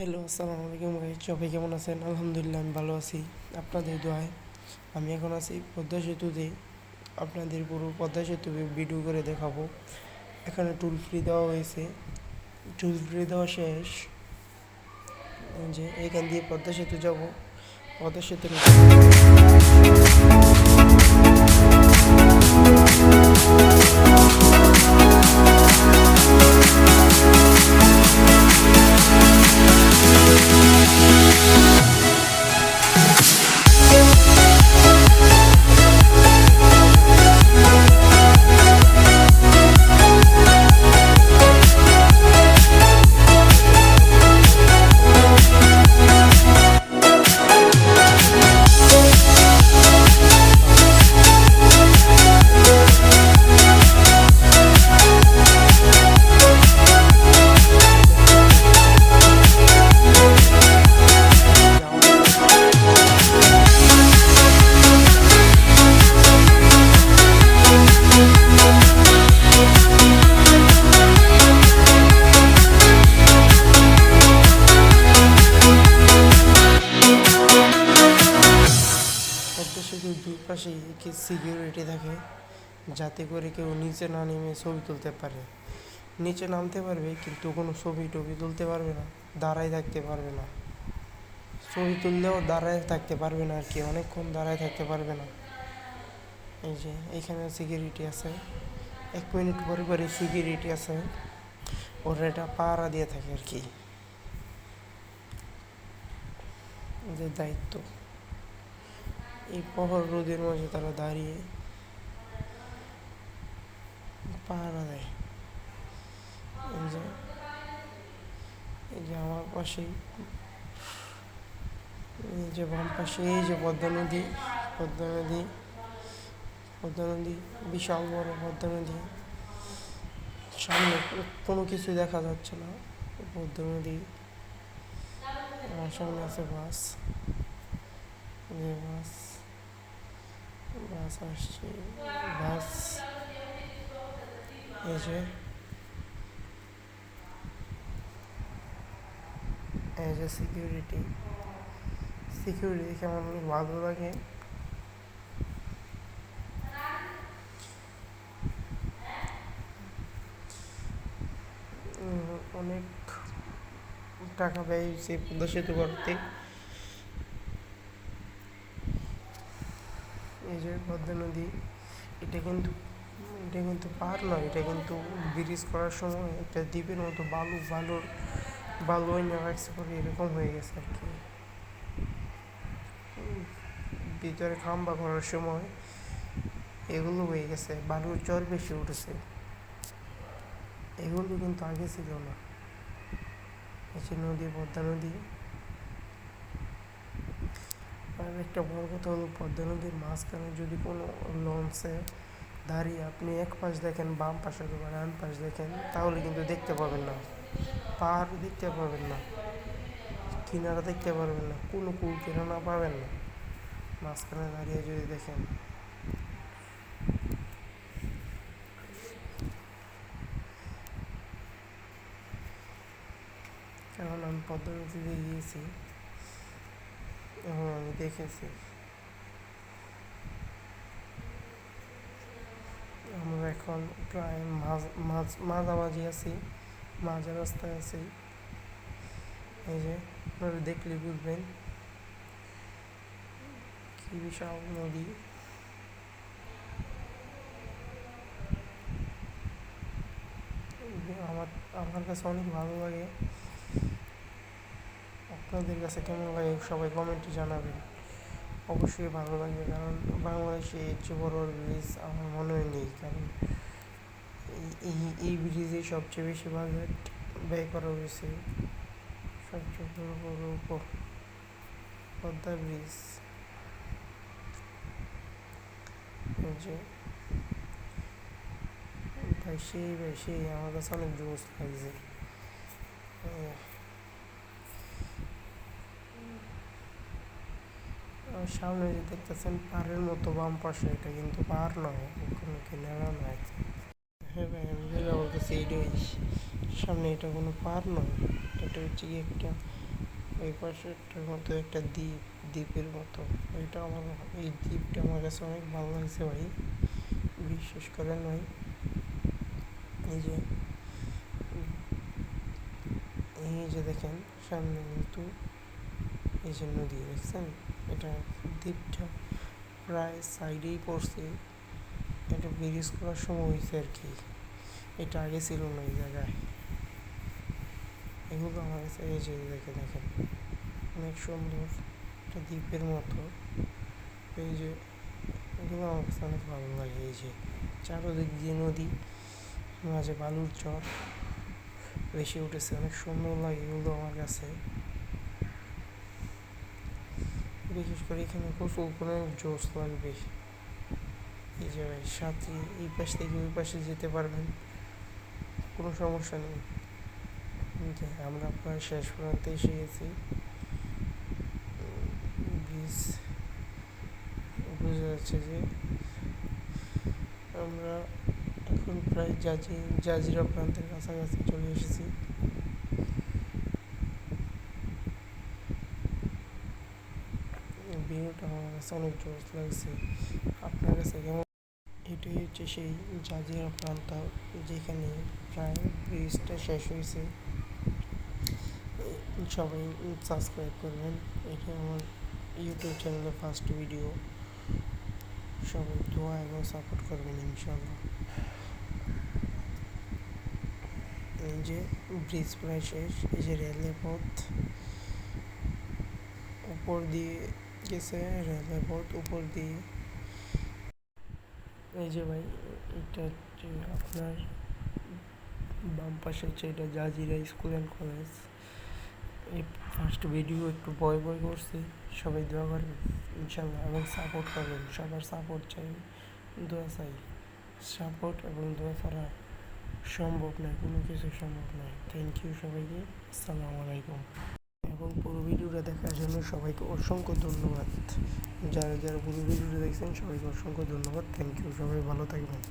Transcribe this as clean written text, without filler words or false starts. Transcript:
Hello, আসসালামু আলাইকুম guys. সবাই কেমন আছেন? আলহামদুলিল্লাহ আমি ভালো আছি, আপনাদের দোয়ায়। আমি এখন আছি পদ্মা সেতুতে। আপনাদের পুরো পদ্মা সেতু ভিডিও করে দেখাবো। এখানে টুল ফ্রি দেওয়া হয়েছে, টুল ফ্রি দেওয়া শেষ। যে এখান দিয়ে পদ্মা সেতু যাব, পদ্মা সেতুর পদ্মা সেতুর দুই পাশেই সিকিউরিটি থাকে, যাতে করে কেউ নিচে না নেমে ছবি তুলতে পারে। নিচে নামতে পারবে কিন্তু কোনো ছবি টবি তুলতে পারবে না, দাঁড়ায় থাকতে পারবে না। ছবি তুললেও দাঁড়ায় থাকতে পারবে না আর কি, অনেকক্ষণ দাঁড়ায় থাকতে পারবে না। এই যে এইখানে সিকিউরিটি আছে, 1 মিনিট পরে পরে সিকিউরিটি আছে, ওরা এটা পাহারা দিয়ে থাকে আর কি, যে দায়িত্ব। এই প্রহর রোদের মাঝে তারা দাঁড়িয়ে পাহারা দেয়। এই যে এই যে আমার পাশেই, এই যে বাম পাশে এই যে পদ্মা নদী, পদ্মা নদী, পদ্মা নদী, বিশাল বড় পদ্মা নদী। সামনে কোনো কিছু দেখা যাচ্ছে না, পদ্মা নদী। আমার সামনে আছে বাস, যে বাস, বাস আসছে, বাস। এই যে এই যে সিকিউরিটি, সিকিউরিটি দেখে আমার অনেক ভালো লাগে। অনেক টাকা ব্যয় হয়েছে পদ্মা সেতু করতে। এই যে পদ্মা নদী, এটা কিন্তু এটা কিন্তু পাহাড় নয়, এটা কিন্তু ব্রিজ করার সময় একটা দ্বীপের মতো বালু এনে রাখছে পরে এরকম হয়ে গেছে আর কি। ভিতরে খাম্বা করার সময় এগুলো হয়ে গেছে, বালুর চর বেশি উঠেছে, এগুলো কিন্তু আগে ছিল না। এই যে নদী, পদ্মা নদী। আর একটা বড় কথা হলো, পদ্মা নদীর মাঝখানে যদি কোনো লঞ্চে দাঁড়িয়ে আপনি এক পাশ দেখেন, বাম পাশে অথবা ডান পাশ দেখেন, তাহলে কিন্তু দেখতে পাবেন না, পাহাড় দেখতে পাবেন না, কিনারা দেখতে পারবেন না, কোনো কুল কিনারা পাবেন না মাঝখানে দাঁড়িয়ে যদি দেখেন। কারণ আমি পদ্মা নদীতে গিয়েছি এবং আমি দেখেছি। আমরা এখন প্রায় মাঝামাঝি আছি, মাঝ রাস্তায় আছি। এই যে আপনারা দেখলে বুঝবেন কি বিশাল নদী। আমার আমার কাছে অনেক ভালো লাগে। আপনাদের কাছে কেমন লাগে সবাই কমেন্টে জানাবেন। অবশ্যই ভালো লাগবে, কারণ বাংলাদেশে এর চেয়ে বড় ব্রিজ আমার মনে হয় নেই। কারণ এই এই ব্রিজে সবচেয়ে বেশি বাজেট ব্যয় করা হয়েছে, সবচেয়ে বড় পদ্মা ব্রিজ। যে ভাই সেই আমার কাছে অনেক জোস লাগছে। আর সামনে যে দেখতেছেন পাহাড়ের মতো বাম পাশে, এটা কিন্তু পাহাড় নয়, কোনো কিনারা নয়। হ্যাঁ ভাই, আমি যেটা বলতেছি এইটাই, সামনে এটা কোনো পাহাড় নয়, এটা হচ্ছে কি একটা ওই পাশেরটার মতো একটা দ্বীপের মতো। এই দ্বীপটা আমার কাছে অনেক ভালো লাগছে ভাই, বিশ্বাস করেন ভাই। এই যে দেখেন সামনে কিন্তু এই যে নদী দেখছেন, এটা দ্বীপটা প্রায় সাইডেই পড়ছে। এটা ব্রিজ করার সময় হয়েছে আর কি, এটা আগে ছিল না এই জায়গায়। এগুলো আমার কাছে এই যে দেখেন অনেক সুন্দর একটা দ্বীপের মতো। এই যে এগুলো আমার কাছে অনেক ভালো লাগে। এই যে চারোদিক দিয়ে নদী, মাঝে বালুর চর বেশি উঠেছে, অনেক সুন্দর লাগে এগুলো আমার কাছে। বিশেষ করে এখানে গোসল করে জোশ লাগবে। এই যে ভাই সাথী এই পাশ থেকে ওই পাশে যেতে পারবেন, কোনো সমস্যা নেই। আমরা প্রায় শেষ প্রান্তে এসে গেছি। ব্রিজ বোঝা যাচ্ছে যে আমরা এখন প্রায় জাজিরা প্রান্তের কাছাকাছি চলে এসেছি। ভিউটা আমার কাছে অনেক জোশ লাগছে, আপনার কাছে কেমন? এটাই হচ্ছে সেই জাজিরা প্রান্ত, যেখানে প্রায় ব্রিজটা শেষ হয়েছে। সবাই সাবস্ক্রাইব করবেন, এটা আমার ইউটিউব চ্যানেলে ফার্স্ট ভিডিও। সবাই দোয়া এবং সাপোর্ট করবেন ইনশাল্লাহ। এই যে ব্রিজ প্রায় শেষ। এই যে রেলের পথ উপর দিয়ে গেছে, রেলের পথ উপর দিয়ে। এই যে ভাই এটা হচ্ছে আপনার বাম পাশে হচ্ছে এটা জাজিরা স্কুল অ্যান্ড কলেজ। এই ফার্স্ট ভিডিও একটু ভয় করছি, সবাই দোয়া করবেন ইনশাল্লাহ এবং সাপোর্ট করবেন। সবার সাপোর্ট চাই, দোয়া চাই। সাপোর্ট এবং দোয়া ছাড়া সম্ভব নয়, কোনো কিছু সম্ভব নয়। থ্যাংক ইউ সবাইকে, আসসালামু আলাইকুম। এবং পুরো ভিডিওটা দেখার জন্য সবাইকে অসংখ্য ধন্যবাদ। যারা পুরো ভিডিওটা দেখছেন সবাইকে অসংখ্য ধন্যবাদ। থ্যাংক ইউ, সবাই ভালো থাকবেন।